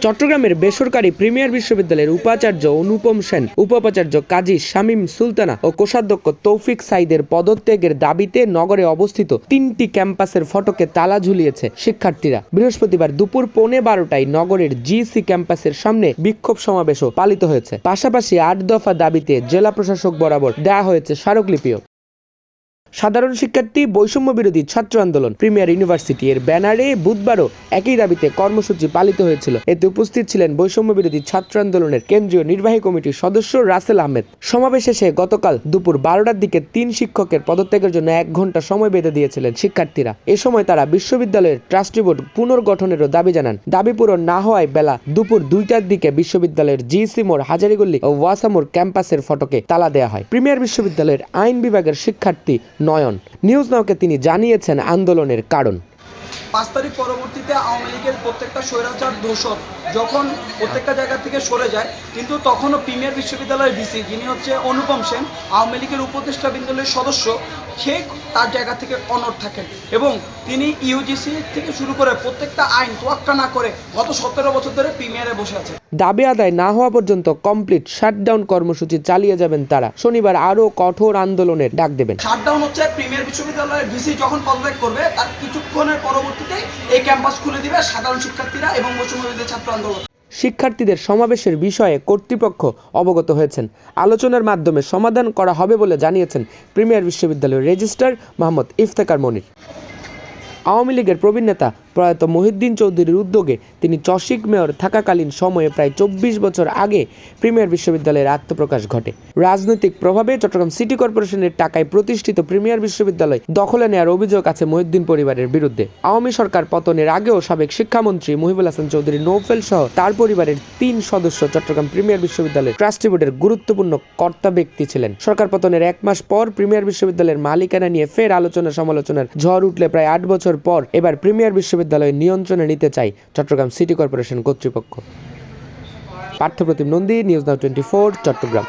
চট্টগ্রামের বেসরকারি প্রিমিয়ার বিশ্ববিদ্যালয়ের উপাচার্য অনুপম সেন, উপাচার্য কাজী শামীম সুলতানা ও কোষাধ্যক্ষ তৌফিক সাইদের পদত্যাগের দাবিতে নগরে অবস্থিত 3টি ক্যাম্পাসের ফটকে তালা ঝুলিয়েছে শিক্ষার্থীরা। বৃহস্পতিবার দুপুর 12:15টায় নগরের জিসি ক্যাম্পাসের সামনে বিক্ষোভ সমাবেশও পালিত হয়েছে। পাশাপাশি 8 দফা দাবিতে জেলা প্রশাসক বরাবর দেয়া হয়েছে স্মারকলিপিও। সাধারণ শিক্ষার্থী বৈষম্য বিরোধী ছাত্র আন্দোলন প্রিমিয়ার ইউনিভার্সিটি এর ব্যানারে বুধবারও একই দাবিতে কর্মসূচি পালিত হয়েছিল। এতে উপস্থিত ছিলেন বৈষম্য বিরোধী ছাত্র আন্দোলনের কেন্দ্রীয় নির্বাহী কমিটির সদস্য রাসেল আহমেদ। সমাবেশ শেষে গতকাল দুপুর 12টার দিকে 3 শিক্ষকের পদত্যাগের জন্য 1 ঘন্টা সময় বেঁধে দিয়েছিলেন শিক্ষার্থীরা। এ সময় তারা বিশ্ববিদ্যালয়ের ট্রাস্টি বোর্ড পুনর্গঠনেরও দাবি জানান। দাবি পূরণ না হওয়ায় বেলা দুপুর 2টার দিকে বিশ্ববিদ্যালয়ের জিসি মোড়, হাজারীগল্লি ও ওয়াসামোড় ক্যাম্পাসের ফটকে তালা দেওয়া হয়। প্রিমিয়ার বিশ্ববিদ্যালয়ের আইন বিভাগের শিক্ষার্থী নয়ন নিউজ নাওকে তিনি জানিয়েছেন আন্দোলনের কারণ। 5 তারিখ পরবর্তীতে আওয়ামী লীগের প্রত্যেকটা স্বৈরাচার দোষর যখন প্রত্যেকটা জায়গা থেকে সরে যায়, কিন্তু তখনও প্রিমিয়ার বিশ্ববিদ্যালয়ের ভিসি যিনি হচ্ছে অনুপম সেন, আওয়ামী লীগের উপদেষ্টা বিন্দুলের সদস্য, সে তার জায়গা থেকে অনড় থাকেন এবং তিনি ইউজিসি থেকে শুরু করে প্রত্যেকটা আইন তোয়াক্কা না করে গত 17 বছর ধরে প্রিমিয়ারে বসে আছে। দাবি আদায় না হওয়া পর্যন্ত কমপ্লিট শাটডাউন কর্মসূচি চালিয়ে যাবেন তারা। শনিবার আরও কঠোর আন্দোলনের ডাক দেবেন। শাটডাউন হচ্ছে প্রিমিয়ার বিশ্ববিদ্যালয়ের ভিসি যখন পদত্যাগ করবে তার কিছুক্ষণের পরবর্তীতে এই ক্যাম্পাস খুলে দিবে সাধারণ শিক্ষার্থীরা এবং বৈষম্য বিরোধী ছাত্র আন্দোলন। শিক্ষার্থীদের সমাবেশের বিষয়ে কর্তৃপক্ষ অবগত হয়েছেন। আলোচনার মাধ্যমে সমাধান করা হবে বলে জানিয়েছেন প্রিমিয়ার বিশ্ববিদ্যালয়ের রেজিস্ট্রার মোহাম্মদ ইফতেখার মনির। আওয়ামী লীগের প্রবীণ নেতা প্রয়াত মহিউদ্দিন চৌধুরীর উদ্যোগে তিনি চসিক মেয়র থাকাকালীন সময়ে প্রায় 24 বছর আগে প্রিমিয়ার বিশ্ববিদ্যালয়ের আত্মপ্রকাশ ঘটে। রাজনৈতিক প্রভাবে চট্টগ্রাম সিটি কর্পোরেশনের টাকায় প্রতিষ্ঠিত প্রিমিয়ার বিশ্ববিদ্যালয় দখলে নেওয়ার অভিযোগ আছে মহিউদ্দিন পরিবারের বিরুদ্ধে। আওয়ামী সরকার পতনের আগেও সাবেক শিক্ষামন্ত্রী মুহিবুল হাসান চৌধুরী নৌফেল সহ তার পরিবারের 3 সদস্য চট্টগ্রাম প্রিমিয়ার বিশ্ববিদ্যালয়ের ট্রাস্টি বোর্ডের গুরুত্বপূর্ণ কর্তা ব্যক্তি ছিলেন। সরকার পতনের 1 মাস পর প্রিমিয়ার বিশ্ববিদ্যালয়ের মালিকানা নিয়ে ফের আলোচনা সমালোচনার ঝড় উঠলে প্রায় 8 বছর পর এবার প্রিমিয়ার বিশ্ববিদ্যালয় নিয়ন্ত্রণে নিতে চায় চট্টগ্রাম সিটি কর্পোরেশন কর্তৃপক্ষ। Parthapratim Nandi, news now 24, Chittagong.